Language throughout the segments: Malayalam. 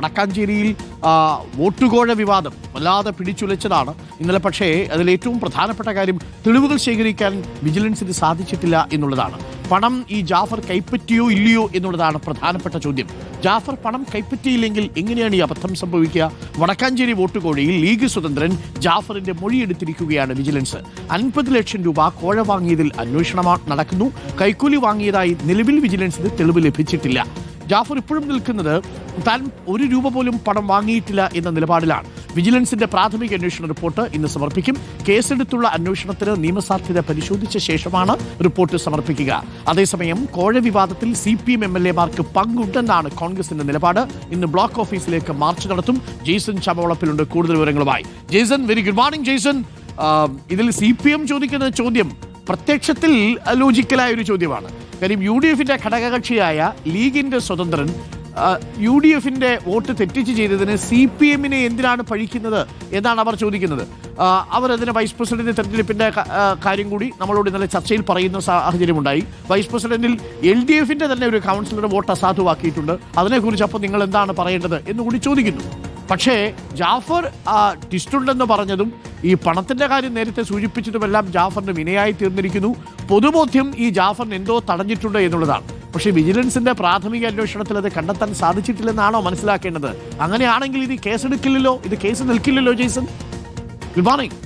വടക്കാഞ്ചേരിയിൽ വോട്ടുകോഴ വിവാദം വല്ലാതെ പിടിച്ചുലച്ചതാണ് ഇന്നലെ. പക്ഷേ അതിലേറ്റവും പ്രധാനപ്പെട്ട കാര്യം തെളിവുകൾ ശേഖരിക്കാൻ വിജിലൻസിന് സാധിച്ചിട്ടില്ല എന്നുള്ളതാണ്. പണം ഈ ജാഫർ കൈപ്പറ്റിയോ ഇല്ലയോ എന്നുള്ളതാണ് പ്രധാനപ്പെട്ട ചോദ്യം. ജാഫർ പണം കൈപ്പറ്റിയില്ലെങ്കിൽ എങ്ങനെയാണ് ഈ അബദ്ധം സംഭവിക്കുക? വടക്കാഞ്ചേരി വോട്ടുകോഴയിൽ ലീഗ് സ്വതന്ത്രൻ ജാഫറിന്റെ മൊഴിയെടുത്തിരിക്കുകയാണ് വിജിലൻസ്. 50 ലക്ഷം രൂപ കോഴ വാങ്ങിയതിൽ അന്വേഷണം നടക്കുന്നു. കൈക്കൂലി വാങ്ങിയതായി നിലവിൽ വിജിലൻസിന് തെളിവ് ലഭിച്ചിട്ടില്ല. ജാഫർ ഇപ്പോഴും നിൽക്കുന്നത് താൻ 1 രൂപ പോലും പണം വാങ്ങിയിട്ടില്ല എന്ന നിലപാടിലാണ്. വിജിലൻസിന്റെ പ്രാഥമിക അന്വേഷണ റിപ്പോർട്ട് ഇന്ന് സമർപ്പിക്കും. കേസെടുത്തുള്ള അന്വേഷണത്തിന് നിയമസാധ്യത പരിശോധിച്ച ശേഷമാണ് റിപ്പോർട്ട് സമർപ്പിക്കുക. അതേസമയം കോഴ വിവാദത്തിൽ CPM MLA-മാർക്ക് പങ്കുണ്ടെന്നാണ് കോൺഗ്രസിന്റെ നിലപാട്. ഇന്ന് ബ്ലോക്ക് ഓഫീസിലേക്ക് മാർച്ച് നടത്തും. ജെയ്സൺ ചമവളപ്പിലുണ്ട് കൂടുതൽ വിവരങ്ങളുമായി. Jason, very good morning Jason. ഇതിൽ CPM ചോദിക്കുന്ന ചോദ്യം പ്രത്യക്ഷത്തിൽ ലോജിക്കലായ ഒരു ചോദ്യമാണ്. കാര്യം UDF-ന്റെ ഘടകകക്ഷിയായ ലീഗിന്റെ സ്വതന്ത്രൻ UDF-ന്റെ വോട്ട് തെറ്റിച്ച് ചെയ്തതിന് CPM-നെ എന്തിനാണ് പഴിക്കുന്നത് എന്നാണ് അവർ ചോദിക്കുന്നത്. അവരതിന് വൈസ് പ്രസിഡന്റ് തെരഞ്ഞെടുപ്പിന്റെ കാര്യം കൂടി നമ്മളോട് ഇന്നലെ ചർച്ചയിൽ പറയുന്ന സാഹചര്യമുണ്ടായി. വൈസ് പ്രസിഡന്റിൽ LDF-ന്റെ തന്നെ ഒരു കൗൺസിലറുടെ വോട്ട് അസാധുവാക്കിയിട്ടുണ്ട്. അതിനെക്കുറിച്ച് അപ്പോൾ നിങ്ങൾ എന്താണ് പറയേണ്ടത് എന്നുകൂടി ചോദിക്കുന്നു. പക്ഷേ ജാഫർ ട്വിസ്റ്റുണ്ടെന്ന് പറഞ്ഞതും ഈ പണത്തിൻ്റെ കാര്യം നേരത്തെ സൂചിപ്പിച്ചതുമെല്ലാം ജാഫറിന് വിനയായി തീർന്നിരിക്കുന്നു. പൊതുബോധ്യം ഈ ജാഫറിന് എന്തോ തടഞ്ഞിട്ടുണ്ട് എന്നുള്ളതാണ്. പക്ഷേ വിജിലൻസിന്റെ പ്രാഥമിക അന്വേഷണത്തിൽ അത് കണ്ടെത്താൻ സാധിച്ചിട്ടില്ലെന്നാണോ മനസ്സിലാക്കേണ്ടത്? അങ്ങനെയാണെങ്കിൽ ഇത് കേസെടുക്കില്ലല്ലോ, ഇത് കേസ് നിൽക്കില്ലല്ലോ. Jaison, good morning.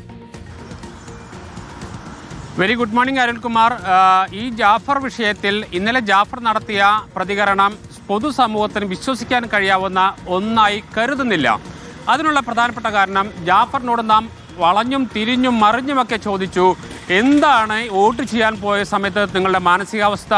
Very good morning Arunkumar. ഈ ജാഫർ വിഷയത്തിൽ ഇന്നലെ ജാഫർ നടത്തിയ പ്രതികരണം പൊതുസമൂഹത്തിന് വിശ്വസിക്കാൻ കഴിയാവുന്ന ഒന്നായി കരുതുന്നില്ല. അതിനുള്ള പ്രധാനപ്പെട്ട കാരണം ജാഫറിനോട് നാം വളഞ്ഞും തിരിഞ്ഞും മറിഞ്ഞുമൊക്കെ ചോദിച്ചു, എന്താണ് വോട്ട് ചെയ്യാൻ പോയ സമയത്ത് നിങ്ങളുടെ മാനസികാവസ്ഥ,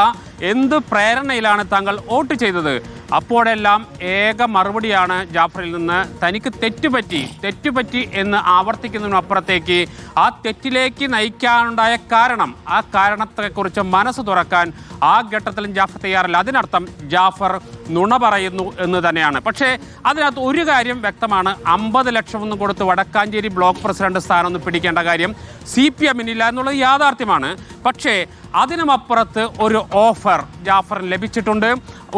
എന്ത് പ്രേരണയിലാണ് താങ്കൾ വോട്ട് ചെയ്തത്? അപ്പോഴെല്ലാം ഏക മറുപടിയാണ് ജാഫറിൽ നിന്ന്, തനിക്ക് തെറ്റുപറ്റി എന്ന് ആവർത്തിക്കുന്നതിനപ്പുറത്തേക്ക് ആ തെറ്റിലേക്ക് നയിക്കാനുണ്ടായ കാരണം, ആ കാരണത്തെക്കുറിച്ച് മനസ്സ് തുറക്കാൻ ആ ഘട്ടത്തിലും ജാഫർ തയ്യാറല്ല. അതിനർത്ഥം ജാഫർ നുണ പറയുന്നു എന്ന് തന്നെയാണ്. പക്ഷേ അതിനകത്ത് ഒരു കാര്യം വ്യക്തമാണ്, 50 ലക്ഷം ഒന്നും കൊടുത്ത് വടക്കാഞ്ചേരി ബ്ലോക്ക് പ്രസിഡന്റ് സ്ഥാനം ഒന്നും പിടിക്കേണ്ട കാര്യം CPM-നില്ല എന്നുള്ളത് യാഥാർത്ഥ്യമാണ്. പക്ഷേ അതിനുമപ്പുറത്ത് ഒരു ഓഫർ ജാഫറിന് ലഭിച്ചിട്ടുണ്ട്,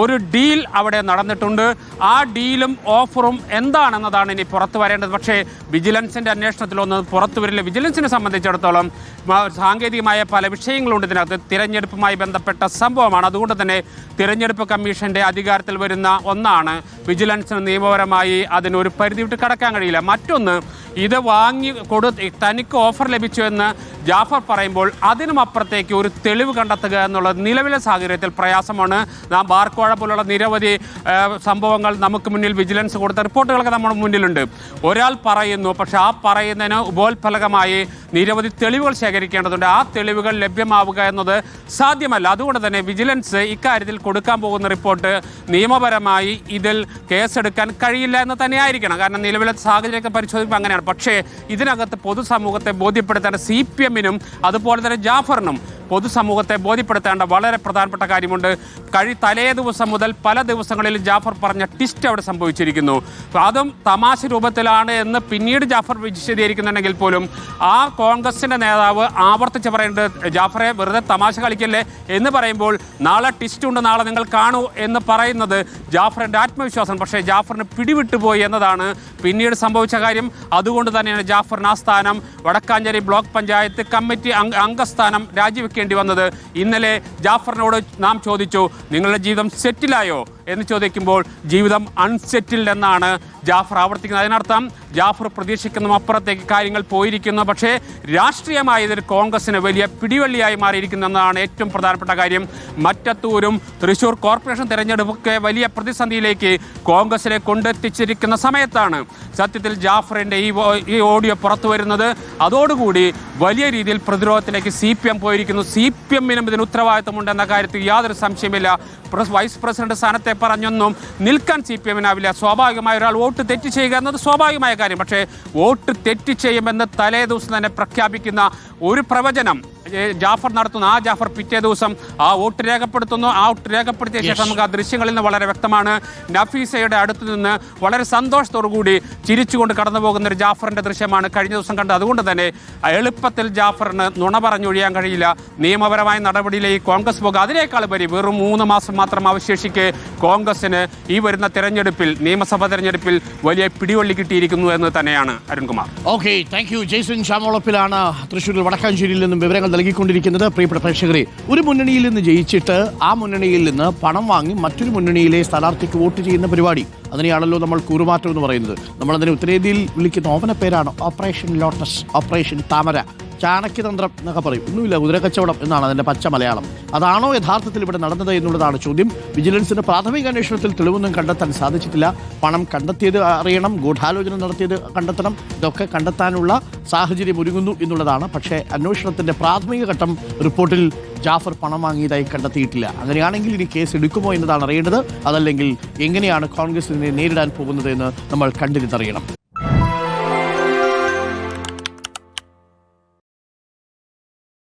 ഒരു ഡീൽ അവിടെ നടന്നിട്ടുണ്ട്. ആ ഡീലും ഓഫറും എന്താണെന്നതാണ് ഇനി പുറത്തു വരേണ്ടത്. പക്ഷേ വിജിലൻസിൻ്റെ അന്വേഷണത്തിലൊന്നും പുറത്തു വരില്ല. വിജിലൻസിനെ സംബന്ധിച്ചിടത്തോളം സാങ്കേതികമായ പല വിഷയങ്ങളുണ്ട് ഇതിനകത്ത്. തിരഞ്ഞെടുപ്പുമായി ബന്ധപ്പെട്ട സംഭവമാണ്. അതുകൊണ്ട് തന്നെ തിരഞ്ഞെടുപ്പ് കമ്മീഷൻ്റെ അധികാരത്തിൽ വരുന്ന ഒന്നാണ്. വിജിലൻസിന് നിയമപരമായി അതിനൊരു പരിധി വിട്ട് കടക്കാൻ കഴിയില്ല. മറ്റൊന്ന്, ഇത് തനിക്ക് ഓഫർ ലഭിച്ചു എന്ന് ജാഫർ പറയുമ്പോൾ അതിനുമപ്പുറത്തേക്ക് ഒരു തെളിവ് കണ്ടെത്തുക എന്നുള്ളത് നിലവിലെ സാഹചര്യത്തിൽ പ്രയാസമാണ്. നാം ബാർക്കോഴ പോലുള്ള നിരവധി സംഭവങ്ങൾ നമുക്ക് മുന്നിൽ വിജിലൻസ് കൊടുത്ത റിപ്പോർട്ടുകളൊക്കെ നമ്മുടെ മുന്നിലുണ്ട്. ഒരാൾ പറയുന്നു, പക്ഷെ ആ പറയുന്നതിന് ഉപോത്ഫലകമായി നിരവധി തെളിവുകൾ ശേഖരിക്കേണ്ടതുണ്ട്. ആ തെളിവുകൾ ലഭ്യമാവുക എന്നത് സാധ്യമല്ല. അതുകൊണ്ട് തന്നെ വിജിലൻസ് ഇക്കാര്യത്തിൽ കൊടുക്കാൻ പോകുന്ന റിപ്പോർട്ട് നിയമപരമായി ഇതിൽ കേസെടുക്കാൻ കഴിയില്ല എന്ന് തന്നെയായിരിക്കണം. കാരണം നിലവിലെ സാഹചര്യമൊക്കെ പരിശോധിക്കുമ്പോൾ അങ്ങനെയാണ്. പക്ഷേ ഇതിനകത്ത് പൊതുസമൂഹത്തെ ബോധ്യപ്പെടുത്തേണ്ട CPM-നും അതുപോലെ തന്നെ ജാഫറിനും പൊതുസമൂഹത്തെ ബോധ്യപ്പെടുത്തേണ്ട വളരെ പ്രധാനപ്പെട്ട കാര്യമുണ്ട്. തലേ ദിവസം മുതൽ പല ദിവസങ്ങളിലും ജാഫർ പറഞ്ഞ ട്വിസ്റ്റ് അവിടെ സംഭവിച്ചിരിക്കുന്നു. അതും തമാശ രൂപത്തിലാണ് എന്ന് പിന്നീട് ജാഫർ വിശദീകരിക്കുന്നുണ്ടെങ്കിൽ പോലും ആ കോൺഗ്രസിൻ്റെ നേതാവ് ആവർത്തിച്ച് പറയുന്നത്, ജാഫറെ വെറുതെ തമാശ കളിക്കല്ലേ എന്ന് പറയുമ്പോൾ നാളെ ട്വിസ്റ്റ് ഉണ്ട്, നാളെ നിങ്ങൾ കാണൂ എന്ന് പറയുന്നത് ജാഫറിൻ്റെ ആത്മവിശ്വാസം. പക്ഷേ ജാഫറിന് പിടിവിട്ടുപോയി എന്നതാണ് പിന്നീട് സംഭവിച്ച കാര്യം. അതുകൊണ്ട് തന്നെയാണ് ജാഫറിന് ആ സ്ഥാനം, വടക്കാഞ്ചേരി ബ്ലോക്ക് പഞ്ചായത്ത് കമ്മിറ്റി അംഗസ്ഥാനം രാജിവെക്കേണ്ടി വന്നത്. ഇന്നലെ ജാഫറിനോട് നാം ചോദിച്ചു, നിങ്ങളുടെ ജീവിതം സെറ്റിലായോ എന്ന് ചോദിക്കുമ്പോൾ ജീവിതം അൺസെറ്റിൽഡ് എന്നാണ് ജാഫർ ആവർത്തിക്കുന്നത്. അതിനർത്ഥം ജാഫർ പ്രതീക്ഷിക്കുന്ന അപ്പുറത്തേക്ക് കാര്യങ്ങൾ പോയിരിക്കുന്നു. പക്ഷേ രാഷ്ട്രീയമായി ഇതിൽ കോൺഗ്രസിന് വലിയ പിടിവള്ളിയായി മാറിയിരിക്കുന്നു എന്നതാണ് ഏറ്റവും പ്രധാനപ്പെട്ട കാര്യം. മറ്റത്തൂരും തൃശ്ശൂർ കോർപ്പറേഷൻ തെരഞ്ഞെടുപ്പൊക്കെ വലിയ പ്രതിസന്ധിയിലേക്ക് കോൺഗ്രസിനെ കൊണ്ടെത്തിച്ചിരിക്കുന്ന സമയത്താണ് സത്യത്തിൽ ജാഫറിൻ്റെ ഈ ഓഡിയോ പുറത്തു വരുന്നത്. അതോടുകൂടി വലിയ രീതിയിൽ പ്രതിരോധത്തിലേക്ക് CPM പോയിരിക്കുന്നു. CPM-നും ഇതിന് ഉത്തരവാദിത്തമുണ്ടെന്ന കാര്യത്തിൽ യാതൊരു സംശയമില്ല. വൈസ് പ്രസിഡന്റ് സ്ഥാനത്തെ പറഞ്ഞൊന്നും നിൽക്കാൻ CPM-നാവില്ല. സ്വാഭാവികമായ ഒരാൾ വോട്ട് തെറ്റ് ചെയ്യുക എന്നത് സ്വാഭാവികമായ കാര്യം. പക്ഷേ വോട്ട് തെറ്റ് ചെയ്യുമെന്ന് തലേ ദിവസം തന്നെ പ്രഖ്യാപിക്കുന്ന ഒരു പ്രവചനം ജാഫർ നടത്തുന്നു. ആ ജാഫർ പിറ്റേ ദിവസം ആ വോട്ട് രേഖപ്പെടുത്തുന്നു. ആ വോട്ട് രേഖപ്പെടുത്തിയ ശേഷം നമുക്ക് ആ ദൃശ്യങ്ങളിൽ നിന്ന് വളരെ വ്യക്തമാണ് നഫീസയുടെ അടുത്ത് നിന്ന് വളരെ സന്തോഷത്തോടു കൂടി ചിരിച്ചുകൊണ്ട് കടന്നു പോകുന്ന ഒരു ജാഫറിന്റെ ദൃശ്യമാണ് കഴിഞ്ഞ ദിവസം കണ്ടത്. അതുകൊണ്ട് തന്നെ എളുപ്പത്തിൽ ജാഫറിന് നുണ പറഞ്ഞൊഴിയാൻ കഴിയില്ല. നിയമപരമായ നടപടിയിലേക്ക് കോൺഗ്രസ് പോകുക. അതിനേക്കാൾ ഉപരി വെറും 3 മാസം മാത്രം അവശേഷിക്കെ കോൺഗ്രസിന് ഈ വരുന്ന തെരഞ്ഞെടുപ്പിൽ, നിയമസഭാ തെരഞ്ഞെടുപ്പിൽ വലിയ പിടിവള്ളി കിട്ടിയിരിക്കുന്നു എന്ന് തന്നെയാണ് Arunkumar. Okay, thank you. Jaison ചാമോളപ്പിലാണ് തൃശ്ശൂരിൽ വടക്കാഞ്ചേരിയിൽ നിന്നും വിവരങ്ങൾ നൽകിക്കൊണ്ടിരിക്കുന്നത്. പ്രിയപ്പെട്ട പ്രേക്ഷകരെ, ഒരു മുന്നണിയിൽ നിന്ന് ജയിച്ചിട്ട് ആ മുന്നണിയിൽ നിന്ന് പണം വാങ്ങി മറ്റൊരു മുന്നണിയിലെ സ്ഥാനാർത്ഥിക്ക് വോട്ട് ചെയ്യുന്ന പരിപാടി, അതിനെയാണല്ലോ നമ്മൾ കൂറുമാറ്റം എന്ന് പറയുന്നത്. നമ്മളതിനെ ഉത്തരേന്ത്യയിൽ വിളിക്കുന്ന ഓമന പേരാണ് ഓപ്പറേഷൻ ലോട്ടസ്, ഓപ്പറേഷൻ താമര, ചാണക്യതന്ത്രം എന്നൊക്കെ പറയും. ഒന്നുമില്ല, കുതിരക്കച്ചവടം എന്നാണ് അതിൻ്റെ പച്ച മലയാളം. അതാണോ യഥാർത്ഥത്തിൽ ഇവിടെ നടന്നത് എന്നുള്ളതാണ് ചോദ്യം. വിജിലൻസിന് പ്രാഥമിക അന്വേഷണത്തിൽ തെളിവൊന്നും കണ്ടെത്താൻ സാധിച്ചിട്ടില്ല. പണം കണ്ടെത്തിയത് അറിയണം, ഗൂഢാലോചന നടത്തിയത് കണ്ടെത്തണം. ഇതൊക്കെ കണ്ടെത്താനുള്ള സാഹചര്യം ഒരുങ്ങുന്നു എന്നുള്ളതാണ്. പക്ഷേ അന്വേഷണത്തിൻ്റെ പ്രാഥമിക ഘട്ടം റിപ്പോർട്ടിൽ ജാഫർ പണം വാങ്ങിയതായി കണ്ടെത്തിയിട്ടില്ല. അങ്ങനെയാണെങ്കിൽ ഇനി കേസ് എടുക്കുമോ എന്നതാണ് അറിയേണ്ടത്. അതല്ലെങ്കിൽ എങ്ങനെയാണ് കോൺഗ്രസ് ഇതിനെ നേരിടാൻ പോകുന്നത് എന്ന് നമ്മൾ കണ്ടിരുന്നറിയണം.